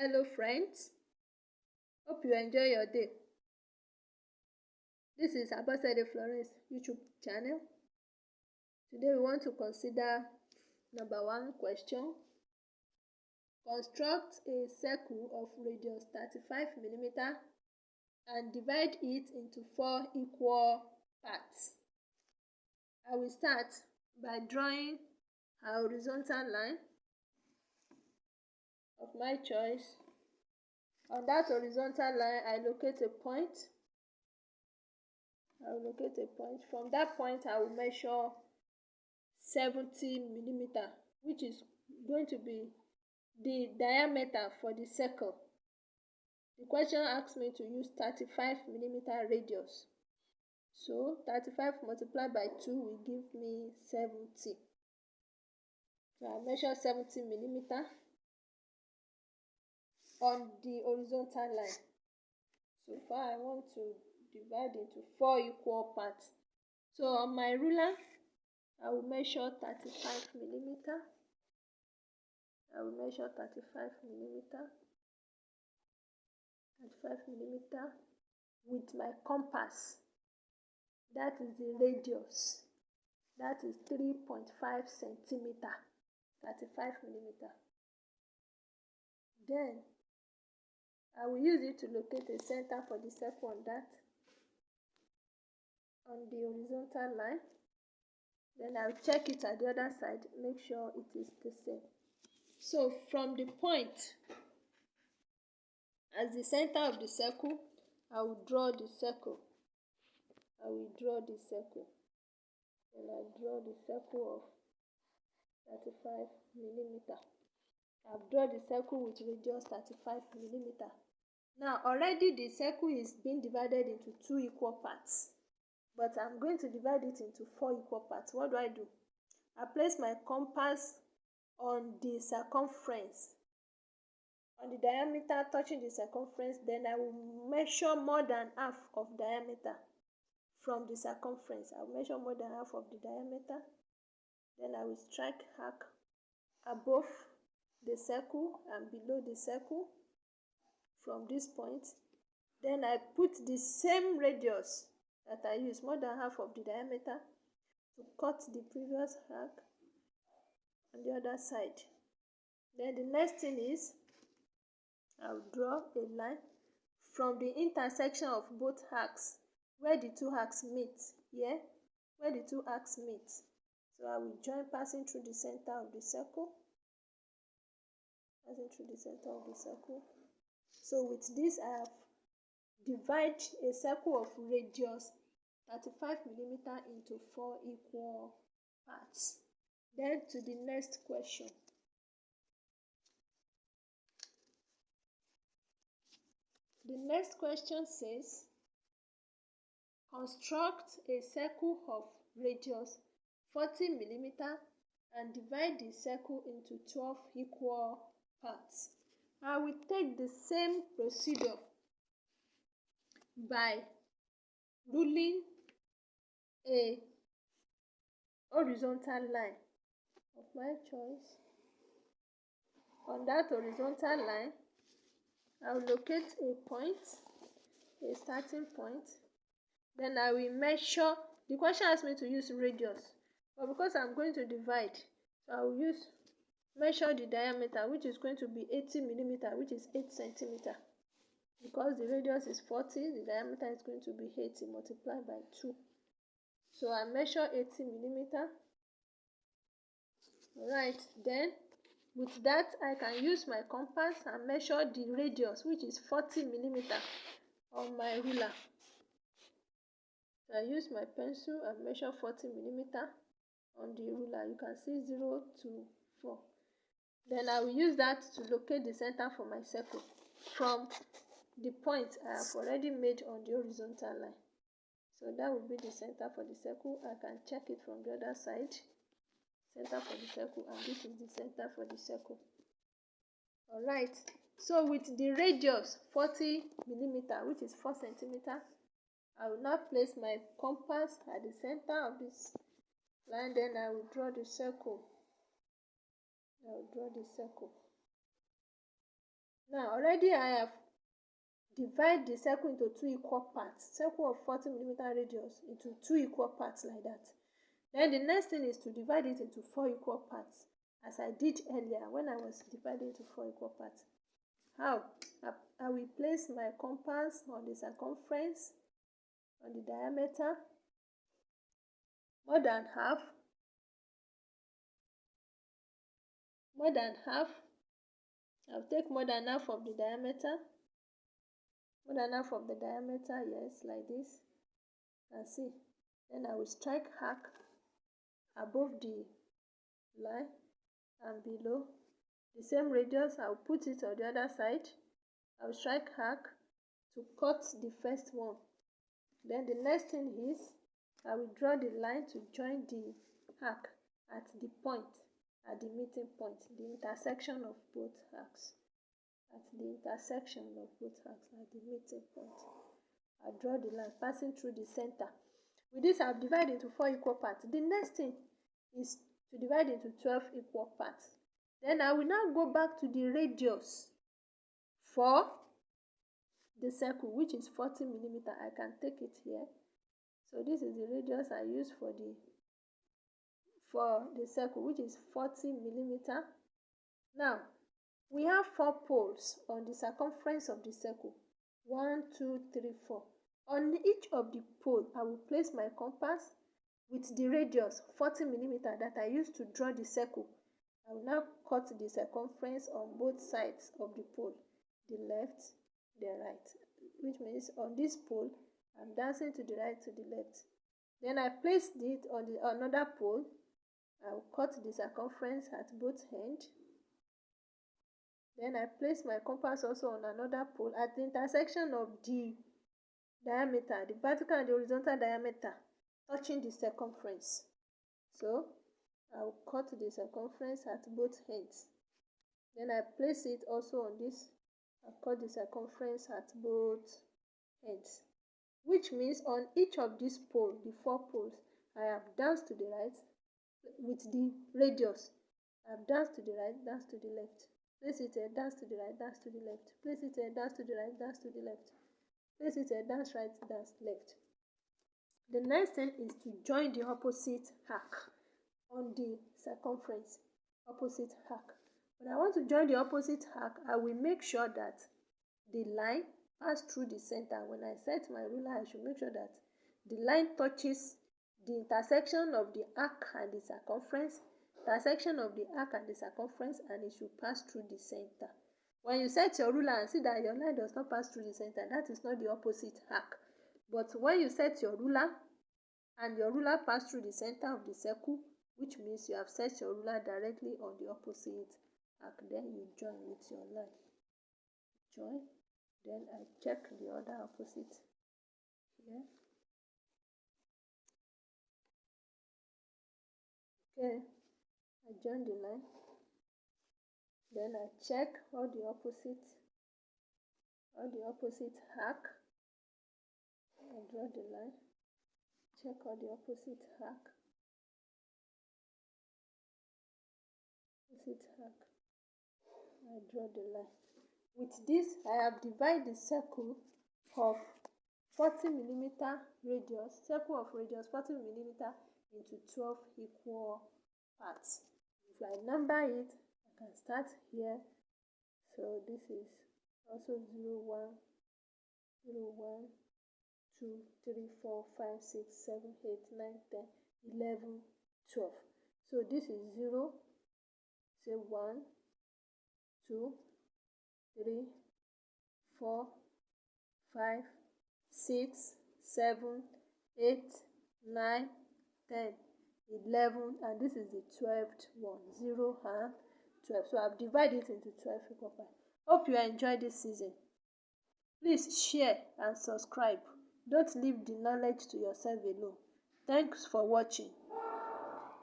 Hello friends, hope you enjoy your day. This is Abosede Florence YouTube channel. Today we want to consider number 1 question. Construct a circle of radius 35 mm and divide it into 4 equal parts. I will start by drawing a horizontal line of my choice. On that horizontal line, I locate a point. From that point, I will measure 70 mm, which is going to be the diameter for the circle. The question asks me to use 35 mm radius. So 35 multiplied by 2 will give me 70. So I measure 70 mm on the horizontal line. So far I want to divide into 4 equal parts. So on my ruler, I will measure 35 mm. I will measure 35 mm with my compass. That is the radius. That is 3.5 centimeter. 35 mm. Then I will use it to locate a center for the circle on the horizontal line. Then I'll check it at the other side, make sure it is the same. So from the point as the center of the circle, I will draw the circle. Then I draw the circle of 35 mm. I've drawn the circle with radius 35 mm. Now already the circle is being divided into 2 equal parts, but I'm going to divide it into 4 equal parts. What do? I place my compass on the circumference, on the diameter touching the circumference. Then I will measure more than half of diameter from the circumference. I will measure more than half of the diameter. Then I will strike arc above the circle and below the circle from this point. Then I put the same radius that I used, more than half of the diameter, to cut the previous arc on the other side. Then the next thing is I'll draw a line from the intersection of both arcs, where the 2 arcs meet. Where the 2 arcs meet. So I will join passing through the center of the circle. So with this, I have divided a circle of radius 35 mm into 4 equal parts. Then to the next question. The next question says, construct a circle of radius 40 mm and divide the circle into 12 equal parts. I will take the same procedure by ruling a horizontal line of my choice. On that horizontal line, I will locate a point, a starting point. Then I will measure. The question asks me to use radius, but because I'm going to divide, so I will measure the diameter, which is going to be 80 mm, which is 8 centimeter. Because the radius is 40, the diameter is going to be 80 multiplied by 2. So I measure 80 mm. Alright, then with that I can use my compass and measure the radius, which is 40 mm, on my ruler. So I use my pencil and measure 40 mm on the ruler. You can see 0 to 4. Then I will use that to locate the center for my circle from the point I have already made on the horizontal line. So that will be the center for the circle. I can check it from the other side. Center for the circle, and this is the center for the circle. Alright, so with the radius 40 mm, which is 4 centimeter, I will now place my compass at the center of this line. Then I will draw the circle. Now already I have divided the circle into two equal parts, circle of 40 millimeter radius into two equal parts like that. Then the next thing is to divide it into 4 equal parts, as I did earlier when I was dividing into 4 equal parts. How? I will place my compass on the circumference, on the diameter, more than half. I'll take more than half of the diameter. More than half of the diameter, yes, like this. You can see. Then I will strike arc above the line and below. The same radius, I'll put it on the other side. I'll strike arc to cut the first one. Then the next thing is I will draw the line to join the arc at the point, at the meeting point, the intersection of both arcs. At the intersection of both arcs, at the meeting point. I draw the line passing through the center. With this, I've divided into 4 equal parts. The next thing is to divide into 12 equal parts. Then I will now go back to the radius for the circle, which is 40 millimeter. I can take it here. So this is the radius I use for the circle, which is 40 millimeter. Now, we have 4 poles on the circumference of the circle. 1, 2, 3, 4. On each of the pole, I will place my compass with the radius 40 millimeter that I used to draw the circle. I will now cut the circumference on both sides of the pole, the left, the right, which means on this pole, I'm dancing to the right, to the left. Then I placed it on another pole. I will cut the circumference at both ends. Then I place my compass also on another pole at the intersection of the diameter, the vertical and the horizontal diameter, touching the circumference. So I will cut the circumference at both ends. Then I place it also on this. I cut the circumference at both ends, which means on each of these poles, the 4 poles, I have danced to the right with the radius. I have danced to the right, danced to the left. Place it here, dance to the right, dance to the left. Place it here, dance to the right, dance to the left. Place it here, dance right, dance left. The next thing is to join the opposite arc on the circumference. Opposite arc. When I want to join the opposite arc, I will make sure that the line passes through the center. When I set my ruler, I should make sure that the line touches the intersection of the arc and the circumference, intersection of the arc and the circumference, and it should pass through the center. When you set your ruler and see that your line does not pass through the center, that is not the opposite arc. But when you set your ruler and your ruler passes through the center of the circle, which means you have set your ruler directly on the opposite arc, then you join with your line. Join, then I check the other opposite here. Okay, I join the line. Then I check all the opposite arc. I draw the line. Check all the opposite arc. I draw the line. With this, I have divided the circle of 40 millimeter radius, circle of radius 40 millimeter into 12 equal parts. If I number it, I can start here. So this is also 0, 1, 0, 1, 2, 3, 4, 5, 6, 7, 8, 9, 10, 11, 12. So this is 0, say 1, 2, 3, 4, 5, 6, 7, 8, 9, 10, 11, and this is the 12th one, 0 and 12. So I've divided it into 12 equal parts. Hope you enjoyed this season. Please share and subscribe. Don't leave the knowledge to yourself alone. Thanks for watching.